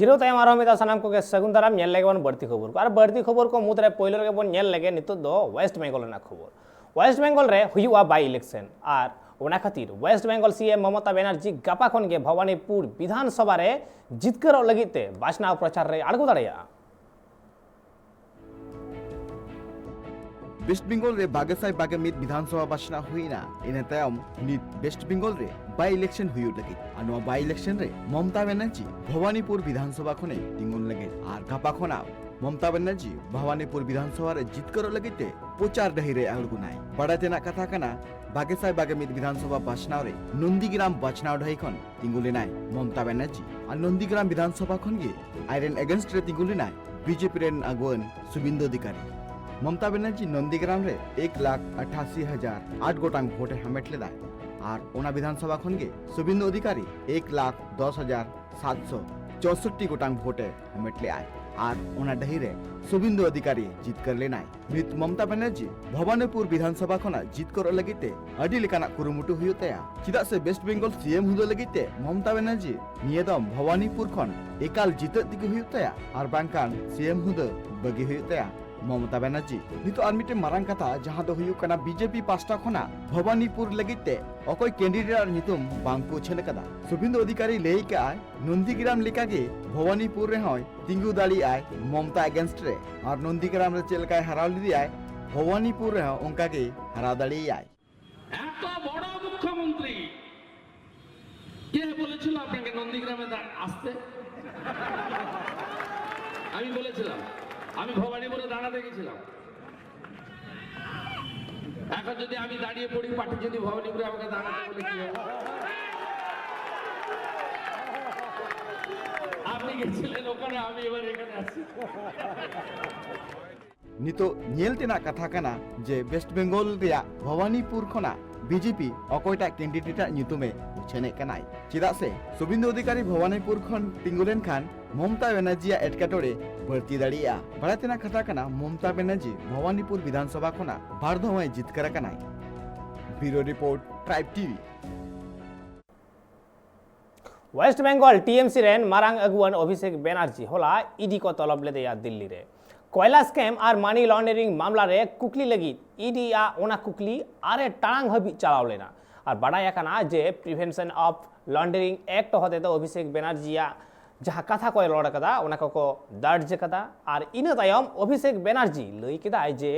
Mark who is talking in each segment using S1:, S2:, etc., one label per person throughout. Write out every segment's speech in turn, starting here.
S1: Zero तयम आरो मिदा सनाम को के सगुन दाराम नेल लेगे बन बढ़ती खबर को और बढ़ती खबर को मुद्रे पहले रे बन नेल लेगे नितो दो वेस्ट बंगाल ना खबर वेस्ट बंगाल रे हुआ बाई इलेक्शन और ओना खातिर वेस्ट बंगाल सीएम ममता बनर्जी गापा खन के भवानीपुर विधानसभा रे जितकर लगिते बाचनाव प्रचार रे आड़गो दाड़िया
S2: वेस्ट बंगाल रे बागेसाई बागे मिद विधानसभा बाचना हुईना इन तायम नित वेस्ट बंगाल रे बाई इलेक्शन हुई लगी और बाई इलेक्शन रे ममता बनर्जी भवानीपुर विधानसभा खने तिंगुन लगे और गापा खना ममता बनर्जी भवानीपुर विधानसभा रे जितकर लगिते प्रचार डही रे आड़गुनाय बड़ातेना कथा कना बागेसाई बागे मिद विधानसभा बाचनाव रे नंदीग्राम बाचनाव डही खन तिंगुलेनाय ममता बनर्जी और नंदीग्राम विधानसभा खन गे आयरन अगेंस्ट रे तिंगुलेनाय बीजेपी रेन अगुवन सुबिंदु अधिकारी ममता बनर्जी नंदीग्राम रे 1,88,008 गोटांग भोटे हमेट लेदाय और ओना विधानसभा खन गे सुबिंदु अधिकारी 1,10,764 गोटांग भोटे हमेट ले आय और ओना डही रे सुबिंदु अधिकारी जीत कर लेनाय मृत ममता बनर्जी भवानीपुर विधानसभा खना जीत कर लगिते अडी लेकाना कुरुमुटु हुयुतया चिदा से वेस्ट बंगाल सीएम हुदो लगिते ममता बनर्जी नियदम भवानीपुर खन एकाल जीत दिगु हुयुतया और बांकान सीएम हुदो बगी हुयुतया ममता बनर्जी नितो आर मिटे मारांग कथा जहां दो हुयुक कना बीजेपी पास्टा खना भवानीपुर लगिते अकोय कैंडिडेट नितुम बांगको छेन कदा सुबिंदु अधिकारी लेई के आय नंदीग्राम लेका गे भवानीपुर रे होय तिंगु दाली आय ममता अगेंस्ट रे और नंदीग्राम रे चेलकाय हराव लिदी आय भवानीपुर रे उनका के हरा दाली आय
S3: এত বড় মুখ্যমন্ত্রী কে বলেছিল আপনাকে নন্দীগ্রামে আসতে আমি বলেছিলাম আমি ভবানীপুরে দাঁড়াতে গেছিলাম এখন যদি আমি দাঁড়িয়ে পড়ি পার্টি যদি ভবানীপুরে আমাকে দাঁড়াতে বলে কি হবে আপনি গেছিলেন ওখানে আমি এবার এখানে আছি
S2: नितो नेलतेना कथा कना जे वेस्ट बंगाल रिया भवानीपुर खना बीजेपी अकोयटा कैंडिडेट नितुमे उछेने कनाय चिदा से सुबिंदु अधिकारी भवानीपुर खन तिंगुलेन खान ममता बनर्जी एटकाटोरे बढ़ती दाड़िया बड़ातेना कथा कना ममता बनर्जी भवानीपुर विधानसभा खना बारधोय जितकर कनाय bureau report tribe TV
S1: West Bengal TMC रेन मारांग अगुवन अभिषेक बनर्जी होला ईडी को तलब ले दिया दिल्ली रे कोयला स्कैम और मनी लॉन्ड्रिंग मामला रे कुकली लगी ईडी आ ओना कुकली आरे टांग हबी चलाव लेना और बड़ाया कना जे प्रिवेंशन ऑफ लॉन्ड्रिंग एक्ट होते तो अभिषेक बनर्जी जहाँ कथा को लड़ कदा ओना को दर्ज कदा और इन तायम अभिषेक बनर्जी लई केदा जे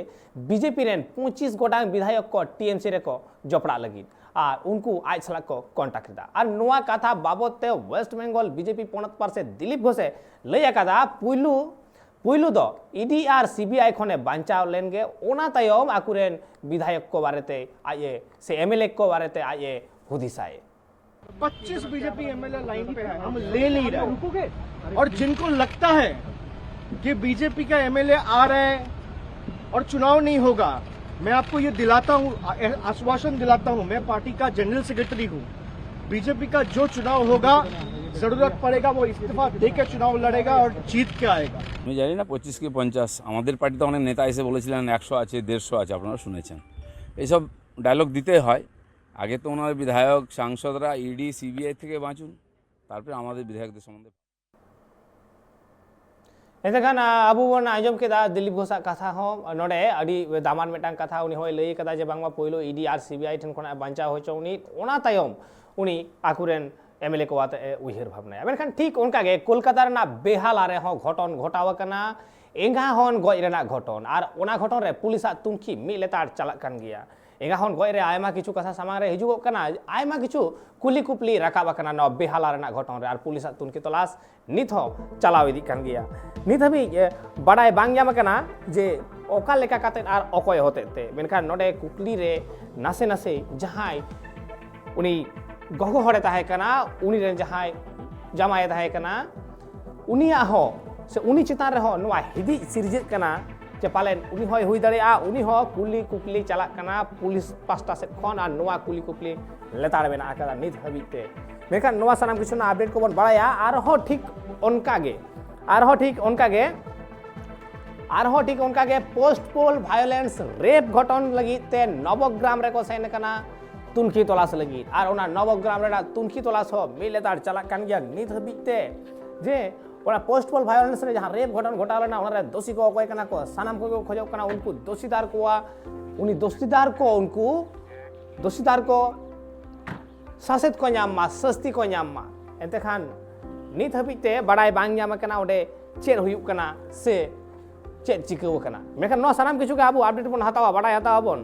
S1: बीजेपी रेन 25 गोटांग विधायक को टीएमसी रे को जपड़ा लगी और उनको आज सलाह को कांटेक्ट दा और नुआ कथा बाबत ते वेस्ट बंगाल बीजेपी पणत पर से दिलीप घोषे लई कदा पुइलु दो ईडी और सीबीआई खने बांचाव लेनगे ओना तायम आकुरेन विधायक को बारेते आए से एमएलए को बारेते आए हुदिसाए
S4: 25 बीजेपी एमएलए लाइन पे है हम ले नहीं रहे और जिनको लगता है कि बीजेपी का एमएलए आ रहे हैं और चुनाव नहीं होगा मैं आपको ये दिलाता हूँ आश्वासन दिलाता हूँ मैं पार्टी का जनरल सेक्रेटरी हूँ बीजेपी का जो चुनाव होगा जरूरत पड़ेगा वो इस्तीफा देकर चुनाव लड़ेगा और जीत के आएगा
S5: আমি জানি না 25 কি 50 আমাদের পার্টিতে অনেক নেতা এসে বলেছিলেন 100 আছে 150 আছে আপনারা শুনেছেন এইসব ডায়লগ দিতে হয় আগে তো ওনার বিধায়ক সাংসদরা ইডি সিবিআই থেকে বাঁচুন তারপরে আমাদের বিধায়কদের সম্বন্ধে
S1: एतखान अब बन आजम के दिलीप घोषा कथा हो नोडे अडी दामान मेटांग कथा उनी होय लई कदा जे बांगमा पहिलो ईडी आर सीबीआई ठन खना बांचा होय चौनी ओना तायम उनी आकुरेन एमएलए को आते उहिर भावना मेनखान ठीक उनका गे कोलकाता रे ना बेहाल आरे हो घटन घटाव कना एंगा हन गय रेना घटन और ओना घटन रे पुलिस तुमखी मि लेतार चला कान गया एंगा हन गय रे आयमा किछु कथा सामांग रे हिजुगो कना आयमा किछु कुली कुपली राकाबा कना न बेहाल रेना घटन रे और पुलिस तुमखी तलाश नित हो चलाव इदी कान गया नित हबी बड़ाय बांग जाम कना जे ओका लेका काते आर अकय होते ते मेनखान नोडे कुकली रे नासे नासे जहाय उनी गगो हड़े ताहे कना उनी रे जहाय जमाए ताहे कना उनिया हो से उनी चितान रे हो नुआ हिदी सिरजित कना जे पालेन उनी होय हुई दाड़े आ उनी हो कुली कुकली चला कना पुलिस पास्टा से खन आ नुआ कुली कुकली लेताड़ मेना कदा नित हबीते मेका नुआ सनाम किछु ना अपडेट को बन बड़ाया आर हो ठीक उनका गे पोस्ट पोल वायलेंस रेप घटन लगी ते नवग्राम रे को सेन कना तुनखी तलाश लगी और नवग्राम रे तुनखी तलाश हो मिलेदार चला कान गया नित हबीते जे ᱚᱱᱟ ᱯᱳᱥᱴ ᱯᱚᱞ ᱵᱷᱟᱭᱳᱞᱮᱱᱥ ᱨᱮ ᱡᱟᱦᱟᱸ ᱨᱮᱯ ᱜᱷᱚᱴᱚᱱ ᱜᱷᱚᱴᱟᱣ ᱞᱮᱱᱟ ᱚᱱᱟᱨᱮ ᱫᱳষী ᱠᱚ ᱚᱠᱚᱭ ᱠᱟᱱᱟ ᱠᱚ ᱥᱟᱱᱟᱢ ᱠᱚᱜᱮ ᱠᱷᱚᱡᱚᱜ ᱠᱟᱱᱟ ᱩᱱᱠᱩ ᱫᱳষᱤᱫᱟᱨ ᱠᱚᱣᱟ ᱩᱱᱤ ᱫᱳষᱤᱫᱟᱨ ᱠᱚ ᱩᱱᱠᱩ ᱫᱳষᱤᱫᱟर को शासित को नाम मा सस्ती को नाम मा एते खान नित हबिते बड़ाई बांग नाम कना ओडे चेद हुयुक कना से चेद चिकाव कना मेखान नो सानाम किछु के आबो अपडेट बन हतावा बड़ाई हतावा बन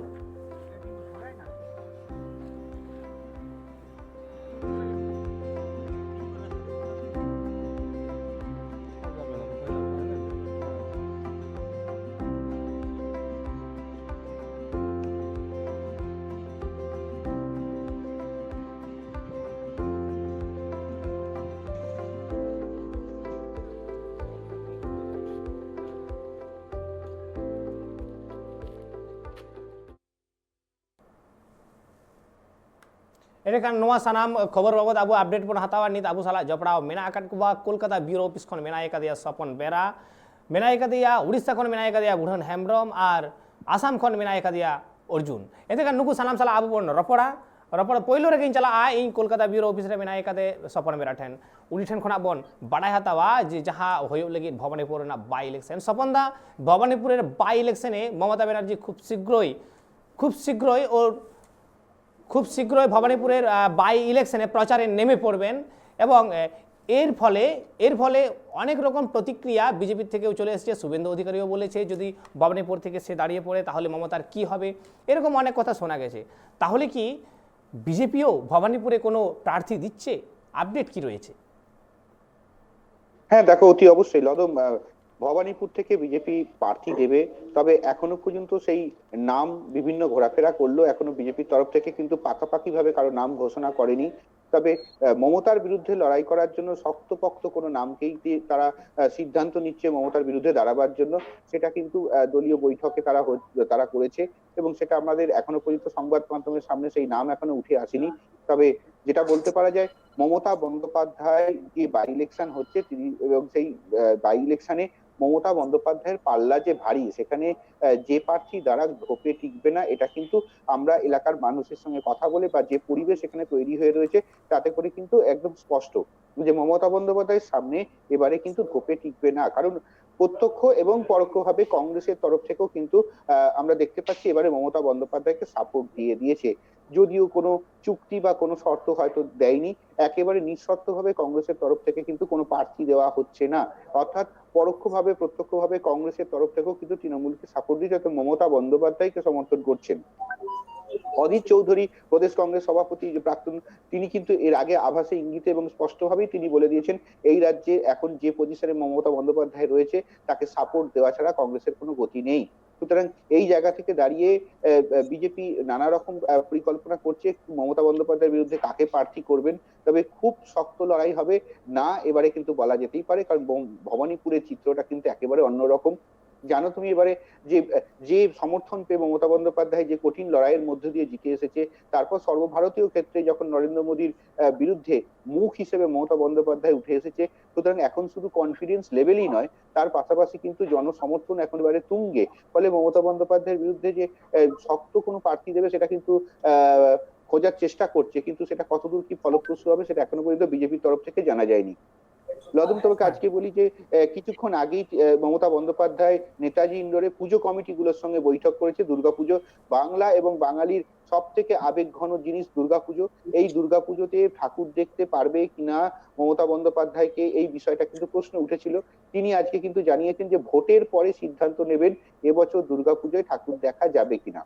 S1: एनेखान नोआ सानाम खबर बाबद अब अपडेट बन हतावा नित अब साला जपड़ाव मेना आकाट को बा कोलकाता ब्यूरो ऑफिस खन मेना एकदिया सपन बेरा मेना एकदिया उड़ीसा खन मेना एकदिया गुढ़न हेम्ब्रम और आसाम खन मेना एकदिया अर्जुन एतेखान नुकु सानाम साला अब बन रपड़ा रपड़ पहिलो रे चला इन कोलकाता ब्यूरो ऑफिस रे मेना एकदे सपन बेरा ठेन उनी ठेन खना बन बाडाय हतावा जे जहां होयो लगी भवानीपुर ना बाई इलेक्शन सपन दा भवानीपुर रे बाई इलेक्शने ममता बनर्जी खूब शीघ्रई और खूब शीघ्रই ভবানীপুরের বাই ইলেকশনে প্রচারে নেমে পড়বেন এবং এর ফলে অনেক রকম প্রতিক্রিয়া বিজেপি থেকেও চলে এসেছে শুভেন্দু অধিকারীও বলেছে যদি ভবানীপুর থেকে সে দাঁড়িয়ে পড়ে তাহলে মমতার কি হবে এরকম অনেক কথা শোনা গেছে তাহলে কি বিজেপিও ভবানীপুরে কোনো প্রার্থী দিচ্ছে আপডেট কি রয়েছে
S6: হ্যাঁ দেখো অতি অবশ্যই লদম ভবানীপুর থেকে বিজেপি প্রার্থী দেবে তবে এখনো পর্যন্ত সেই নাম বিভিন্ন ঘোরাফেরা করলো এখনো বিজেপির তরফ থেকে কিন্তু পাকাপাকি ভাবে কারো নাম ঘোষণা করেনি তবে মমতার বিরুদ্ধে লড়াই করার জন্য শক্তপোক্ত কোনো নামকেই তারা সিদ্ধান্ত নিচ্ছে মমতার বিরুদ্ধে দাঁড়াবার জন্য সেটা কিন্তু দলীয় বৈঠকে তারা করেছে এবং সেটা আমাদের এখনো পর্যন্ত সংবাদ মাধ্যমের সামনে সেই নাম এখনো উঠে আসেনি তবে যেটা বলতে পারা যায় মমতা বন্দ্যোপাধ্যায় যে বাই ইলেকশন হচ্ছে তিনি এবং সেই বাই ইলেকশনে মমতা বন্দ্যোপাধ্যায়ের পাল্লা যে ভারী সেখানে যে প্রার্থী দ্বারা ধোপে টিকবে না এটা কিন্তু আমরা এলাকার মানুষের সঙ্গে কথা বলে বা যে পরিবেশ এখানে তৈরি হয়ে রয়েছে তাতে করে কিন্তু একদম স্পষ্ট যে মমতা বন্দ্যোপাধ্যায়ের সামনে এবারে কিন্তু ধোপে টিকবে না কারণ প্রত্যক্ষ এবং পরোক্ষভাবে কংগ্রেসের তরফ থেকেও কিন্তু আমরা দেখতে পাচ্ছি এবারে মমতা বন্দ্যোপাধ্যায়কে সাপোর্ট দিয়েছে যদিও কোনো চুক্তি বা কোনো শর্ত হয়তো দেয়নি একেবারে নিঃশর্তভাবে কংগ্রেসের তরফ থেকে কিন্তু কোনো প্রার্থী দেওয়া হচ্ছে না অর্থাৎ পরোক্ষভাবে প্রত্যক্ষভাবে কংগ্রেসের তরফ থেকেও কিন্তু তৃণমূলকে সাপোর্ট দিচ্ছে মমতা বন্দ্যোপাধ্যায়কে সমর্থন করছেন অধীর চৌধুরী প্রদেশ কংগ্রেস সভাপতি যে প্রাক্তন তিনি কিন্তু এর আগে আভাসে ইঙ্গিতে এবং স্পষ্টভাবেই তিনি বলে দিয়েছেন এই রাজ্যে এখন যে পজিশনে মমতা বন্দ্যোপাধ্যায় রয়েছে তাকে সাপোর্ট দেওয়া ছাড়া কংগ্রেসের কোনো গতি নেই সুতরাং এই জায়গা থেকে দাঁড়িয়ে বিজেপি নানা রকম পরিকল্পনা করছে মমতা বন্দ্যোপাধ্যায়ের বিরুদ্ধে কাকে প্রার্থী করবেন তবে খুব শক্ত লড়াই হবে না এবারে কিন্তু বলা যেতেই পারে কারণ ভবানীপুরের চিত্রটা কিন্তু একেবারে অন্যরকম জানো তুমি এবারে যে সমর্থন পেয়ে মমতা বন্দ্যোপাধ্যায় যে কঠিন লড়াইয়ের মধ্য দিয়ে জিতে এসেছে তারপর সর্বভারতীয় ক্ষেত্রে যখন নরেন্দ্র মোদীর বিরুদ্ধে মুখ হিসেবে মমতা বন্দ্যোপাধ্যায় উঠে এসেছে সুতরাং এখন শুধু কনফিডেন্স লেভেলই নয় তার পাশাপাশি কিন্তু জনসমর্থন এখন এবারে তুঙ্গে ফলে মমতা বন্দ্যোপাধ্যায়ের বিরুদ্ধে যে শক্ত কোনো প্রার্থী দেবে সেটা কিন্তু খোঁজার চেষ্টা করছে কিন্তু সেটা কতদূর কি ফলপ্রসূ হবে সেটা এখনো পর্যন্ত বিজেপির তরফ থেকে জানা যায়নি লদম তোমাকে আজকে বলি যে কিছুক্ষণ আগেই মমতা বন্দ্যোপাধ্যায় নেতাজি ইন্ডোরে পুজো কমিটিগুলোর সঙ্গে বৈঠক করেছে দুর্গাপুজো বাংলা এবং বাঙালির সব থেকে আবেগঘন জিনিস দুর্গাপুজো এই দুর্গাপুজোতে ঠাকুর দেখতে পারবে কিনা মমতা বন্দ্যোপাধ্যায়কে এই বিষয়টা কিন্তু প্রশ্ন উঠেছিল তিনি আজকে কিন্তু জানিয়েছেন যে ভোটের পরে সিদ্ধান্ত নেবেন এবছর দুর্গাপুজোয় ঠাকুর দেখা যাবে কিনা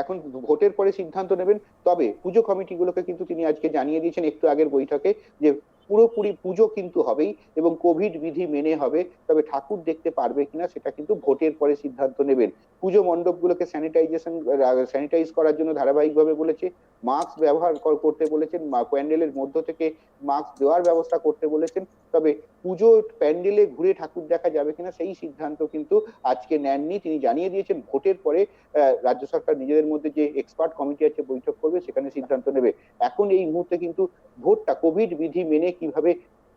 S6: এখন ভোটের পরে সিদ্ধান্ত নেবেন তবে পুজো কমিটিগুলোকে কিন্তু তিনি আজকে জানিয়ে দিয়েছেন একটু আগের বৈঠকে যে পুরোপুরি পুজো কিন্তু হবেই এবং কোভিড বিধি মেনে হবে তবে ঠাকুর দেখতে পারবে কিনা সেটা কিন্তু ভোটের পরে সিদ্ধান্ত নেবেন পুজো মণ্ডপগুলোকে স্যানিটাইজ করার জন্য ধারাবাহিকভাবে বলেছে মাস্ক ব্যবহার করতে বলেছেন প্যান্ডেলের মধ্য থেকে মাস্ক দেওয়ার ব্যবস্থা করতে বলেছেন তবে পুজো প্যান্ডেলে ঘুরে ঠাকুর দেখা যাবে কিনা সেই সিদ্ধান্ত কিন্তু আজকে নেননি তিনি জানিয়ে দিয়েছেন ভোটের পরে রাজ্য সরকার নিজেদের মধ্যে যে এক্সপার্ট কমিটি আছে বৈঠক করবে সেখানে সিদ্ধান্ত নেবে এখন এই মুহূর্তে কিন্তু ভোটটা কোভিড বিধি মেনে কিভাবে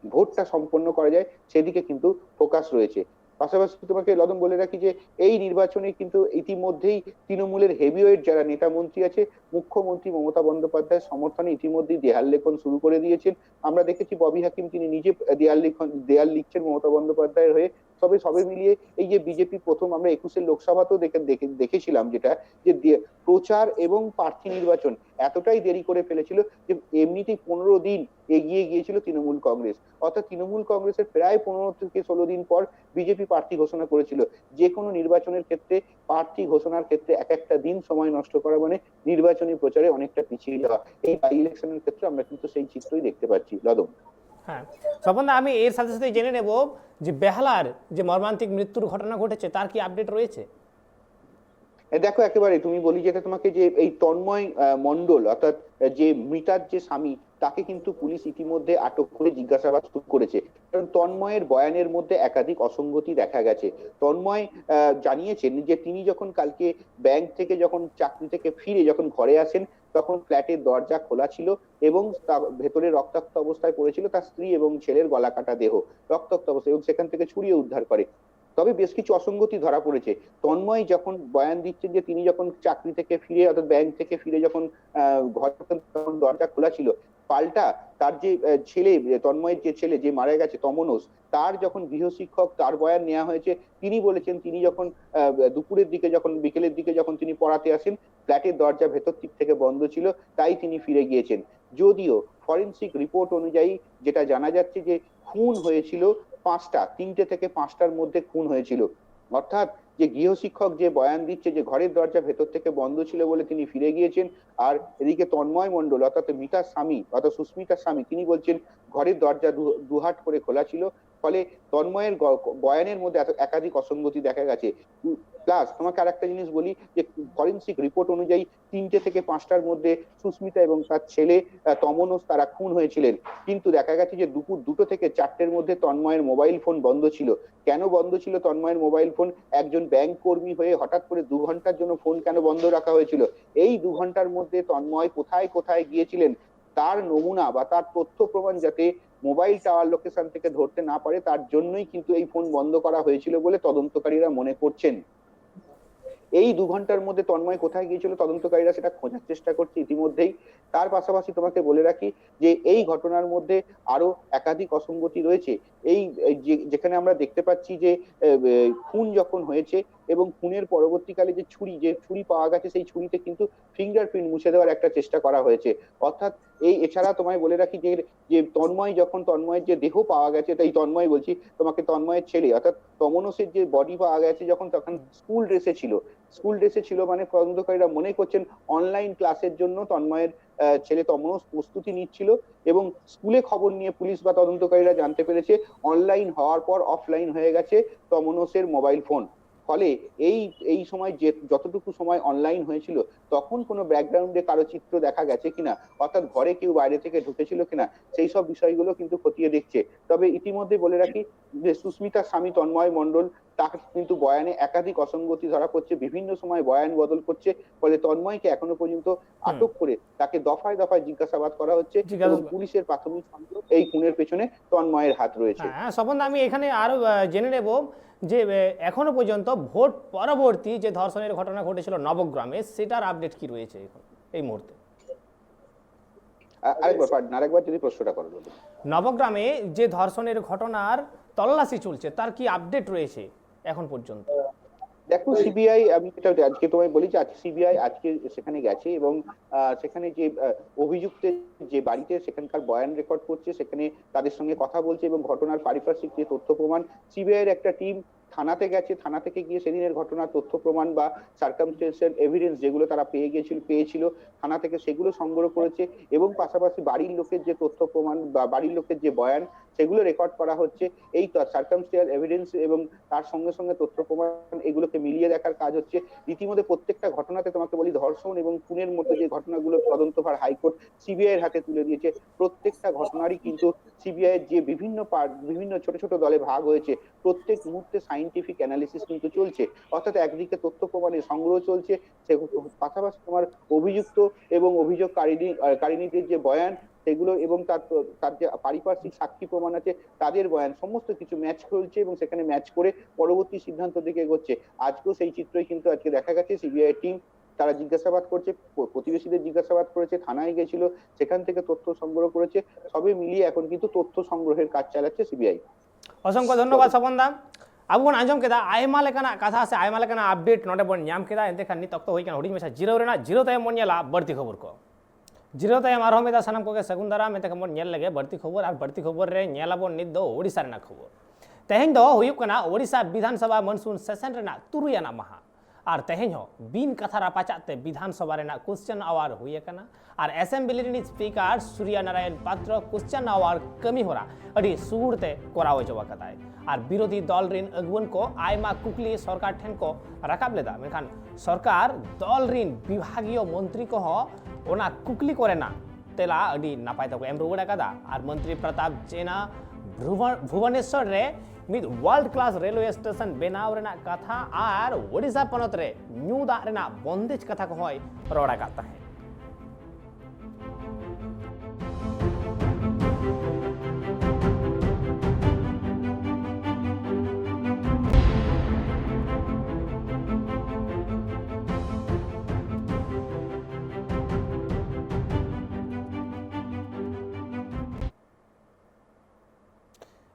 S6: ভোটটা সম্পন্ন করা যায় সেদিকে কিন্তু ফোকাস রয়েছে পাশাপাশি তোমাকে লদম বলে রাখি যে এই নির্বাচনে কিন্তু ইতিমধ্যেই তৃণমূলের হেভিওয়েট যারা নেতা মন্ত্রী আছে, মুখ্যমন্ত্রী মমতা বন্দ্যোপাধ্যায়ের সমর্থনে ইতিমধ্যেই দেয়াল লেখন শুরু করে দিয়েছেন। আমরা দেখেছি ববি হাকিম তিনি নিজে দেয়াল লিখছেন মমতা বন্দ্যোপাধ্যায়ের হয়ে। সবে মিলিয়ে এই যে বিজেপি প্রথম আমরা 21-এর লোকসভাতেও দেখেছিলাম যেটা যে প্রচার এবং প্রার্থী নির্বাচন এতটাই দেরি করে ফেলেছিল যে এমনিতেই 15 দিন এগিয়ে গিয়েছিল তৃণমূল কংগ্রেস। অর্থাৎ তৃণমূল কংগ্রেসের প্রায় 15 থেকে 16 দিন পর বিজেপি প্রার্থী ঘোষণা করেছিল। যে কোনো নির্বাচনের ক্ষেত্রে প্রার্থী ঘোষণার ক্ষেত্রে এক একটা দিন সময় নষ্ট করা মানে নির্বাচনী প্রচারে অনেকটা পিছিয়ে যাওয়া। এই বাই ইলেকশনের ক্ষেত্রে আমরা কিন্তু সেই চিত্রই দেখতে পাচ্ছি লদম।
S1: হ্যাঁ স্বপনদা, আমি এর সাথে সাথে জেনে নেব যে বেহালার যে মর্মান্তিক মৃত্যুর ঘটনা ঘটেছে তার কি আপডেট রয়েছে?
S6: দেখো একেবারে তুমি বলি যেটা তোমাকে যে এই তন্ময় মণ্ডল অর্থাৎ যে মৃতার যে স্বামী তাকে কিন্তু পুলিশ ইতিমধ্যে আটক করে জিজ্ঞাসাবাদ শুরু করেছে। কারণ তন্ময়ের বয়ানের মধ্যে একাধিক অসঙ্গতি দেখা গেছে। তন্ময় জানিয়েছেন যে তিনি যখন কালকে ব্যাংক থেকে যখন চাকরি থেকে ফিরে যখন ঘরে আসেন তখন ফ্ল্যাটের দরজা খোলা ছিল এবং ভেতরে রক্তাক্ত অবস্থায় পড়েছিল তার স্ত্রী এবং ছেলের গলা কাটা দেহ রক্তাক্ত অবস্থায়, এবং সেখান থেকে ছুরিয়ে উদ্ধার করে। তবে বেশ কিছু অসঙ্গতি ধরা পড়েছে। তন্ময় যখন বয়ান দিচ্ছেন যে তিনি যখন চাকরি থেকে ফিরে অর্থাৎ ব্যাংক থেকে ফিরে যখন ঘর তখন দরজা খোলা ছিল, পাল্টা তার যে ছেলে তন্ময়ের যে ছেলে যে মারা গেছে তমনোস, তার যখন গৃহশিক্ষক তার বয়ান নেওয়া হয়েছে, তিনি বলেছেন তিনি যখন দুপুরের দিকে যখন বিকেলের দিকে যখন তিনি পড়াতে আসেন ফ্ল্যাটের দরজা ভেতর দিক থেকে বন্ধ ছিল, তাই তিনি ফিরে গিয়েছেন। যদিও ফরেনসিক রিপোর্ট অনুযায়ী যেটা জানা যাচ্ছে যে খুন হয়েছিল 3টে থেকে 5টার মধ্যে খুন হয়েছিল। অর্থাৎ যে গৃহশিক্ষক যে বয়ান দিচ্ছে যে ঘরের দরজা ভেতর থেকে বন্ধ ছিল বলে তিনি ফিরে গিয়েছেন, আর এদিকে তন্ময় মণ্ডল অর্থাৎ মিতার স্বামী অর্থাৎ সুস্মিতার স্বামী তিনি বলছেন ঘরের দরজা দুহাট করে খোলা ছিল। ফলে তন্ময়ের বয়ানের মধ্যে একাধিক অসঙ্গতি দেখা গেছে। প্লাস তোমাকে আর একটা জিনিস বলি যে ফরেনসিক রিপোর্ট অনুযায়ী 3টে থেকে 5টার মধ্যে সুস্মিতা এবং তার ছেলে তমনোস তারা খুন হয়েছিলেন। কিন্তু দেখা গেছে যে দুপুর 2টো থেকে 4টের মধ্যে তন্ময়ের মোবাইল ফোন বন্ধ ছিল। কেন বন্ধ ছিল তন্ময়ের মোবাইল ফোন? একজন ব্যাংক কর্মী হয়ে হঠাৎ করে 2 ঘন্টার জন্য ফোন কেন বন্ধ রাখা হয়েছিল? এই 2 ঘন্টার মধ্যে তন্ময় কোথায় কোথায় গিয়েছিলেন তার নমুনা বা তার তথ্য প্রমাণ যাতে মোবাইল টাওয়ার লোকেশন থেকে ধরতে না পারে তার জন্যই কিন্তু এই ফোন বন্ধ করা হয়েছিল বলে তদন্তকারীরা মনে করছেন। এই 2 ঘন্টার মধ্যে তন্ময় কোথায় গিয়েছিল তদন্তকারীরা সেটা খোঁজার চেষ্টা করছে ইতিমধ্যেই। তার পাশাপাশি তোমাকে বলে রাখি যে এই ঘটনার মধ্যে আরো একাধিক অসঙ্গতি রয়েছে। এই যেখানে আমরা দেখতে পাচ্ছি যে খুন যখন হয়েছে এবং খুনের পরবর্তীকালে যে ছুরি পাওয়া গেছে সেই ছুরিতে কিন্তু ফিঙ্গারপ্রিন্ট মুছে দেওয়ার একটা চেষ্টা করা হয়েছে। অর্থাৎ এছাড়া তোমায় বলে রাখি যে তন্ময়ের যে দেহ পাওয়া গেছে, তাই তন্ময় বলছি তোমাকে, তন্ময়ের ছেলে অর্থাৎ তমনোসের যে বডি পাওয়া গেছে তখন স্কুল ড্রেসে ছিল মানে তদন্তকারীরা মনে করছেন অনলাইন ক্লাসের জন্য তন্ময়ের ছেলে তমনোস প্রস্তুতি নিচ্ছিল এবং স্কুলে খবর নিয়ে পুলিশ বা তদন্তকারীরা জানতে পেরেছে অনলাইন হওয়ার পর অফলাইন হয়ে গেছে তমনোসের মোবাইল ফোন। ফলে এই সময় যে যতটুকু সময় অনলাইন হয়েছিল তখন কোনো ব্যাকগ্রাউন্ডে কারো চিত্র দেখা গেছে কিনা, অর্থাৎ ঘরে কেউ বাইরে থেকে ঢুকেছিল কিনা, সেই সব বিষয়গুলো কিন্তু খতিয়ে দেখছে। তবে ইতিমধ্যে বলে রাখি যে সুস্মিতার স্বামী তন্ময় মণ্ডল তার কিন্তু বয়ানে একাধিক অসঙ্গতি ধরা পড়ছে, বিভিন্ন সময় বয়ান বদল করছে। ফলে তন্ময়কে এখনো পর্যন্ত আটক করে তাকে দফায় দফায় জিজ্ঞাসাবাদ করা হচ্ছে এবং পুলিশের প্রাথমিক সন্দেহ এই খুনের পেছনে তন্ময়ের হাত রয়েছে।
S1: হ্যাঁ স্বপন, আমি এখানে আরো জেনে নেব যে এখনো পর্যন্ত ভোট পরবর্তী যে ধর্ষণের ঘটনা ঘটেছিল নবগ্রামে সেটার আপডেট কি রয়েছে এখন এই মুহূর্তে?
S6: আরেকবার যদি প্রশ্নটা করো।
S1: নবগ্রামে যে ধর্ষণের ঘটনার তল্লাশি চলছে তার কি আপডেট রয়েছে এখন পর্যন্ত?
S6: দেখো সিবিআই, আমি এটা আজকে তোমায় বলি যে সিবিআই আজকে সেখানে গেছে এবং সেখানে যে অভিযুক্তের যে বাড়িতে সেখানকার বয়ান রেকর্ড করছে, সেখানে তাদের সঙ্গে কথা বলছে এবং ঘটনার পারিপার্শ্বিক যে তথ্য প্রমাণ, সিবিআই এর একটা টিম থানাতে গেছে। থানা থেকে গিয়ে সেদিনের ঘটনার তথ্য প্রমাণ বা সার্কামস্টেন্সিয়াল এভিডেন্স যেগুলো তারা পেয়েছিল থানা থেকে সেগুলো সংগ্রহ করেছে এবং পাশাপাশি বাড়ির লোকের যে তথ্য প্রমাণ বা বাড়ির লোকের যে বয়ান সেগুলো রেকর্ড করা হচ্ছে। এই সার্কামস্টেন্সিয়াল এভিডেন্স এবং তার সঙ্গে সঙ্গে তথ্য প্রমাণ এগুলোকে মিলিয়ে দেখার কাজ হচ্ছে। রীতিমধ্যে প্রত্যেকটা ঘটনাতে তোমাকে বলি ধর্ষণ এবং খুনের মতো যে ঘটনাগুলো তদন্তভার হাইকোর্ট সিবিআই এর হাতে তুলে দিয়েছে, প্রত্যেকটা ঘটনারই কিন্তু সিবিআই এর যে বিভিন্ন ছোট ছোট দলে ভাগ হয়েছে, প্রত্যেক মুহূর্তে সাইন্টিফিক অ্যানালিসিস কিন্তু চলছে। অর্থাৎ একদিকে তথ্য প্রমাণের সংগ্রহ চলছে, পাশাপাশি তোমার অভিযুক্ত এবং অভিযোগকারিনীদের যে বয়ান সেগুলো এবং তার যে পারিপার্শ্বিক সাক্ষী প্রমাণ আছে তাদের বয়ান সমস্ত কিছু ম্যাচ চলছে এবং সেখানে ম্যাচ করে পরবর্তী সিদ্ধান্ত দিকে এগোচ্ছে। আজকেও সেই চিত্রই কিন্তু আজকে দেখা গেছে। সিবিআই টিম তারা জিজ্ঞাসাবাদ করছে, প্রতিবেশীদের জিজ্ঞাসাবাদ করেছে, থানায় গেছিল, সেখান থেকে তথ্য সংগ্রহ করেছে, সবে মিলিয়ে এখন কিন্তু তথ্য সংগ্রহের কাজ চালাচ্ছে সিবিআই।
S1: অসংখ্য ধন্যবাদ স্বপন দা। আবু বন আজম কেদা আয়মা লেকানা কাথা से आयमा लेकाना अपडेट नोडे बन ᱧᱟᱢ केदा एंते खान नित अक्तो होई कान हुडी मेसा जिरो रेना जिरो तायम बन नेला बढ़ती खबर को जिरो तायम आरो मेदा सनम को के सगुन दारा मेते खबर नेल लगे बढ़ती खबर और बढ़ती खबर रे नेला बन नित दो ओडिसा रेना खबर तेहेन दो हुयुक कना ओडिसा विधानसभा मनसून सेशन रेना तुरुयाना महा और तेहेन हो बिन कथा रापाचाते विधानसभा रेना क्वेश्चन आवर हुए कना और असेंबली रे स्पीकर सूर्य नारायण पात्र क्वेश्चन आवर कमी होरा अडी सुगुरते कोराव जवा कताय और विरोधी दल रिन अगुवन को आयमा कुकली सरकार ठेन को राकाब लेदा मेखान सरकार दल रिन विभागीय मंत्री को हो ओना कुकली करेना तेला अडी नापाय तको एम रुगड़ा कदा और मंत्री प्रताप जेना भुवनेश्वर रे मिद वर्ल्ड क्लास रेलवे स्टेशन बेनाव रेना कथा और ओडिशा पनत रे न्यू दा रेना बंदेज कथा को होय रोड़ा काता है।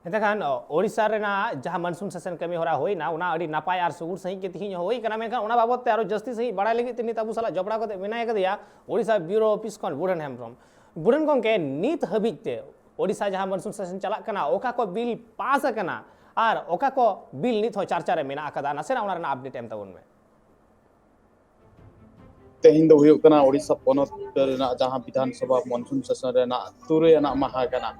S1: एतखान ओडिशा रेना जहाँ मनसून सेशन कमी होरा होई ना उना अडी नापाय आर सुगुर सही के तिहिन होई कना मेखान उना बाबत आरो जस्ती सही बड़ा लगी तिनि ताबु साला जबड़ा को मेनाय के दिया ओडिशा ब्यूरो ऑफिस कोन बुडन हेमब्रम बुडन कोन के नीत हबिते ओडिशा जहाँ मनसून सेशन चला कना ओका को बिल पास कना और ओका को बिल नीत हो चर्चा रे मेना कदा नसेना उना रेना अपडेट एम तबुन में
S7: तेहिन दो हुयुक कना ओडिशा पनत रेना जहाँ विधानसभा मनसून सेशन रेना तुरुयाना महा कना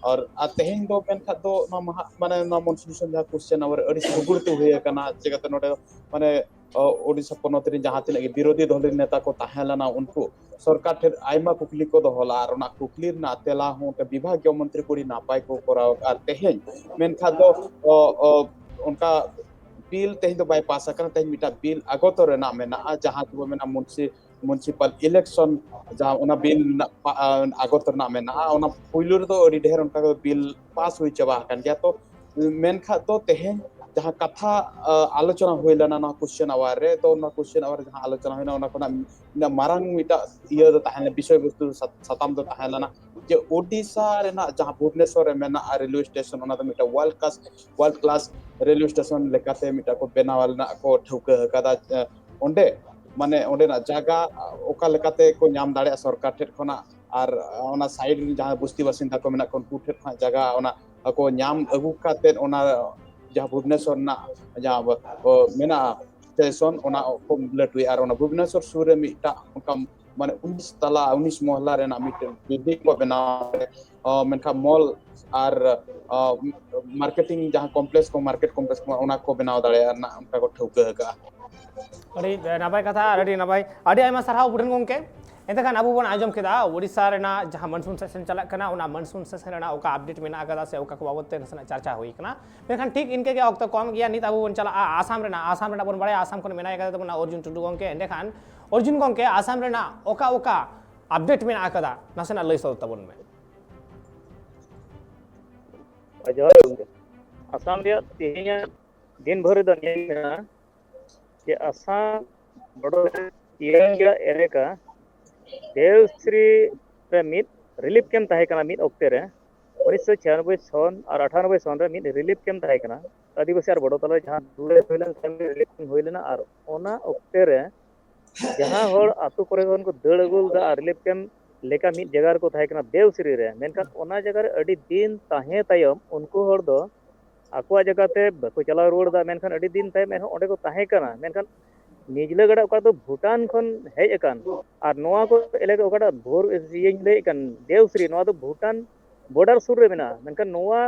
S7: और तेहेन दो पेनखा दो ना महा माने ना मनसून सेशन जहाँ क्वेश्चन आवर अडी सुगुरते हुए कना जगत नोडे माने ओडिशा पनत रे जहाँ तिना विरोधी दल नेता को ताहेलाना उनको सरकार ठेर आयमा कुकली को दोहला और ना कुकली ना तेला हो के विभागीय मंत्री कोडी नापाय को कराव और तेहेन मेनखा दो उनका बिल तेहिन दो बाईपास करना तेहिन मिटा बिल आगत रेना मेना जहाँ तो मेना म्युनिसिपल इलेक्शन जहाँ उना बिल आगत रेना मेना उना पुइलु रे तो अडी ढेर उनका बिल पास हुई चबा कान गया तो मेनखा तो तेहेन जहाँ कथा आलोचना हुईला ना क्वेश्चन आवर रे तो ना क्वेश्चन आवर जहाँ आलोचना हुईना उना कोना मारांग मिटा इया दो ताहेन विषय वस्तु सताम दो ताहेला ना जे ओडिशा रे ना जहाँ भुवनेश्वर रे मेना रेलवे स्टेशन उना तो मिटा वर्ल्ड क्लास रेलवे स्टेशन लेकाते मिटा को बेनावाल ना को ठौका कदा ओंडे माने ओंडे ना जागा ओका लेकाते को नाम दाड़े सरकार ठेर खोना और ओना साइड जहाँ बस्ती बासिंदा को मेना कोन ठेर खा जागा ओना को नाम अगु काते ओना जहाँ भुवनेश्वर ना जहाँ मेना स्टेशन ओना को लटुई और ओना भुवनेश्वर सुर रे मिटा उनका माने 19 तला 19 मोहल्ला रे ना मिट बिल्डिंग को बनाव मेनखा मॉल और मार्केटिंग जहाँ कॉम्प्लेक्स को मार्केट कॉम्प्लेक्स को ओना को बनाव दाड़े ना उनका को ठौका का
S1: अडी नापाय कथा अडी नापाय अडी आयमा सरहाव बुडन गोंके एतखान आबू बन आजम केदा ओडिशा रेना जहाँ मनसून सेशन चला कना उना मनसून सेशन रेना ओका अपडेट मेना कदा से ओका को बाबत ते नसना चर्चा होई कना मेखान ठीक इनके के वक्त कम गया नित आबू बन चला आसाम रेना बन बड़े आसाम को मेना कदा तबना अर्जुन टुडू गोंके एंडेखान अर्जुन गोंके आसाम रेना ओका ओका अपडेट मेना कदा नसना लई सो तबन में
S8: जय गोंके आसाम रे तेहिया दिन भर द नेना के आसाम बड़ो तिरंगा एरेका देवश्री रे मिद रिलीफ कैम्प ताहे कना मिद ओक्ते रे 1996 सन और 98 सन रे मिद रिलीफ कैम्प ताहे कना आदिवासी और बड़ो तला जहां दूरे होइलन सामने रिलीफ कैम्प होइलेना और ओना ओक्ते रे जहां होड़ आतु करे उनको दड़ अगुल दा रिलीफ कैम्प लेका मिद जगह को ताहे कना देवश्री रे मेनखान ओना जगह रे अडी दिन ताहे तायम उनको होड़ दो आकुआ जगह ते बको चला रोड दा मेनखान अडी दिन तायम एन ओंडे को ताहे कना मेनखान निजले गड़ा ओका तो भूटान खन हेज अकान और नोआ को एलेका ओकाटा भोर येन ले कन देवश्री नोआ तो भूटान बॉर्डर सुर रे मेना मेनखान नोआ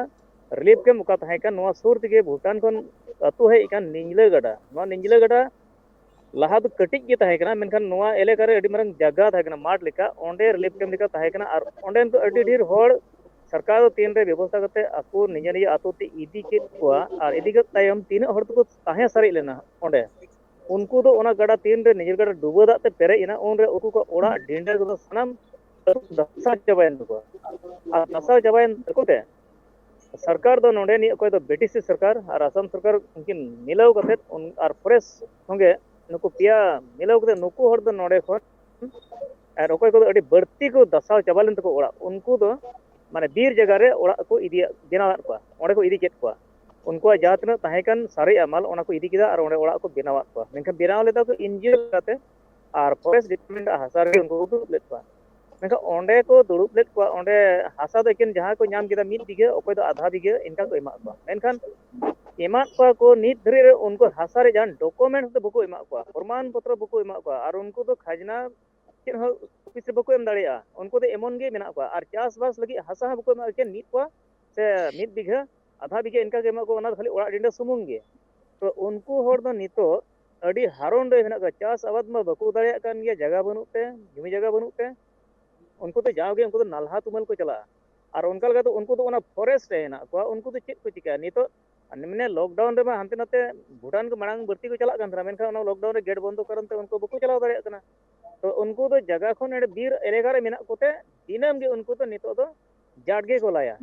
S8: रिलीफ कैम्प ओका ताहे कन नोआ सुर तिगे भूटान खन अतु हेज कन निजले गड़ा लाहा तो कटिज गे ताहे कना मेनखान नोआ एलेका रे अडी मारंग जगह ताहे कना माठ लेका ओंडे रिलीफ कैम्प लेका ताहे कना और ओंडे तो अडी ढेर होड़ सरकार तो तीन रे व्यवस्था करते आपको निजे निजे आतो ते इदी के कोआ और इदी के तायम तीन होड़ तो ताहे सारे लेना ओंडे उनको तो ओना गड़ा तीन रे निजर गड़ा डुबो दाते पेरे इना उन रे उनको को ओड़ा डिंडर को सानम दशा चाबायन तको और दशा चाबायन तकोते सरकार दो नोडे नि अकोय दो बीटीसी सरकार और असम सरकार उनकिन मिलाव कते और फॉरेस्ट संगे नुको पिया मिलाव कते नुको हर दो नोडे खन और अकोय को अडी बढ़ती को दशा चाबालन तको ओड़ा उनको दो माने बीर जगह रे ओड़ा को इदी बेनावात को ओडे को इदी चेत को उनको जहाँ तना तहेकन सारे अमाल ओना को इदी किदा और ओडे ओड़ा को बेनावात को मेनखान बेनाव लेदा को इंजिनियर काते और फॉरेस्ट डिपार्टमेंट हासा रे उनको दुड़ुब लेत को मेनखान ओंडे को दुड़ुब लेत को ओंडे हासा दो एकिन जहाँ को नाम किदा मिद बिघे अकोय दो आधा बिघे इनका को एमा को मेनखान एमा को नित धरी रे उनको हासा रे जहां डॉक्यूमेंट्स दो बको एमा को प्रमाण पत्र बको एमा को और उनको तो खजना चेन हो ऑफिस रे बको एम दाड़िया उनको तो एमन गे मेना को और चास बास लगी हासा बको एमा के नित को से मिद बिघे आधा बिघे इनका के एमा को ओना खाली ओड़ा डिंडा सुमुंग गे तो उनको होड़ दो नितो अडी हारोन रे मेना को चास आबाद मा बको दाड़िया कान गे जगह बनुते जमी जगह बनुते उनको तो जाओगे उनको तो नालहा तुमल को चला और उनका लगा तो उनको तो ओना फॉरेस्ट है ना को उनको तो चेक को चिका नितो मैंने लॉकडाउन रे मा हांते नाते भूटान को मांग भर्ती को चला कान मेनखा ओना लॉकडाउन रे गेट बंद करन ते उनको बको चलाव दाड़िया कना तो उनको तो जगह खन एडे बीर एलेगा रे मेना कोते दिनम गे उनको तो नितो तो जाडगे को लाया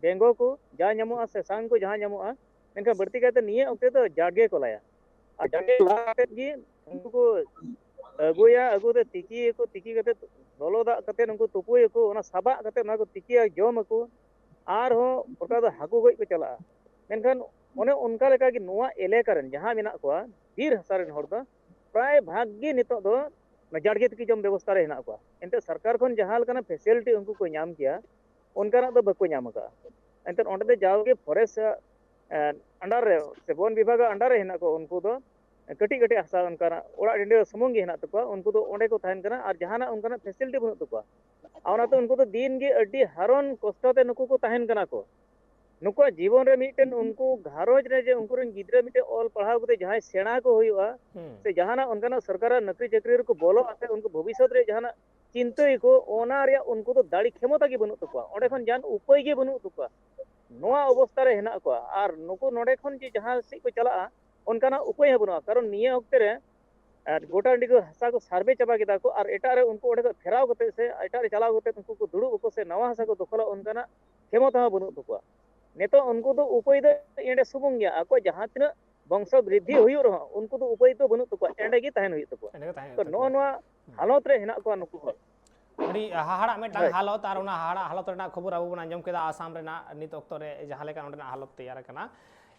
S8: बेंगो को जहाँ ᱧᱟᱢᱚᱜᱼᱟ से सांग को जहाँ ᱧᱟᱢᱚᱜᱼᱟ मेनखा बढ़ती कहते निये ओक्ते तो जाडगे को लाया और जाडगे लाते गी उनको को अगुया अगुते तिकी कहते लोलो दा कहते उनको तुपुय को ओना साबा कहते ओना को तिकिया जम को आर हो ओका दो हाकू गई को चला मेनखान ओने उनका लेका कि नोआ एलेका रन जहाँ मेना को बीर हसारन हर दो प्राय भाग्य नितो दो जाडगे तिकी जम व्यवस्था रे हेना को एंते सरकार खन जहाँ लकना फैसिलिटी उनको को नाम किया उनका दो बको नाम का एंते ओंडे दे जाओगे फॉरेस्ट अंडर रे से वन विभाग अंडर रे हेना को उनको दो कटी कटी हसा उनका ओड़ा डिंडे सुमुंग गे हेना तको उनको तो ओंडे को तहन कना और जहाना उनका फैसिलिटी बनु तको आउना तो उनको तो दिन गे अड्डी हारोन कष्टते नुको को तहन कना को नुको जीवन रे मिटन उनको घारोज रे जे उनको रन गिद्रा मिटे ऑल पढ़ाव कते जहां सेना को होयुआ से जहाना उनका सरकार नौकरी चाकरी को बोलो आते उनको भविष्य रे जहाना चिंतई को ओना रे उनको तो दाड़ी क्षमता के बनु तको ओंडे खन जान उपाय गे बनु तको नोआ अवस्था रे हेना को और नुको नोडे खन जे जहां से को चला उनका उपाय बनुआ कारण निये वक्त रे गोटा डिगो हसा को सर्वे चाबा केदा को और एटा रे उनको ओडे फेराव कते से एटा रे चलाव कते उनको को दुड़ु को से नवा हसा को दखला उनका क्षमता बनु तको नेतो उनको तो उपाय दो एंडे सुमुंग गया ako जहां तना वंश वृद्धि हुई रहो उनको तो उपाय तो बनु तको एंडे गे तहन हुई तको तो नो हालत रे हेना को नुको
S1: अड़ी हाहाड़ा मेटांग हालत और उना हाहाड़ा हालत रेना खबर आबो बना अंजम केदा आसाम रेना नित ऑक्तो रे जहां लेका ओंडे हालत तैयार कना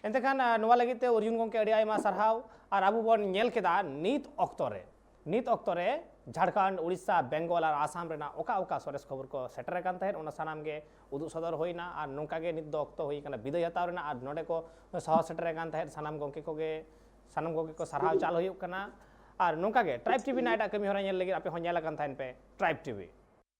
S1: एंते खान नोवा लगिते अर्जुन गंके अड़ी आयमा सरहाव और आबो बन नेल केदा नित ऑक्तो रे झारखंड उड़ीसा बेंगल और आसाम रेना ओका ओका सरेस खबर को सेटर कान तहन ओना सानाम गे उदु सदर होइना और नोंका गे नित दो ऑक्तो होई कना विदाय हताव रेना और नोडे को सह सेटर कान तहन सानाम गंके को सरहाव चाल होयुक कना और नोंका गे ट्राइब टीवी नाइटा कमी होरा नेल लगी आपे हो नेला कान तहन पे ट्राइब टीवी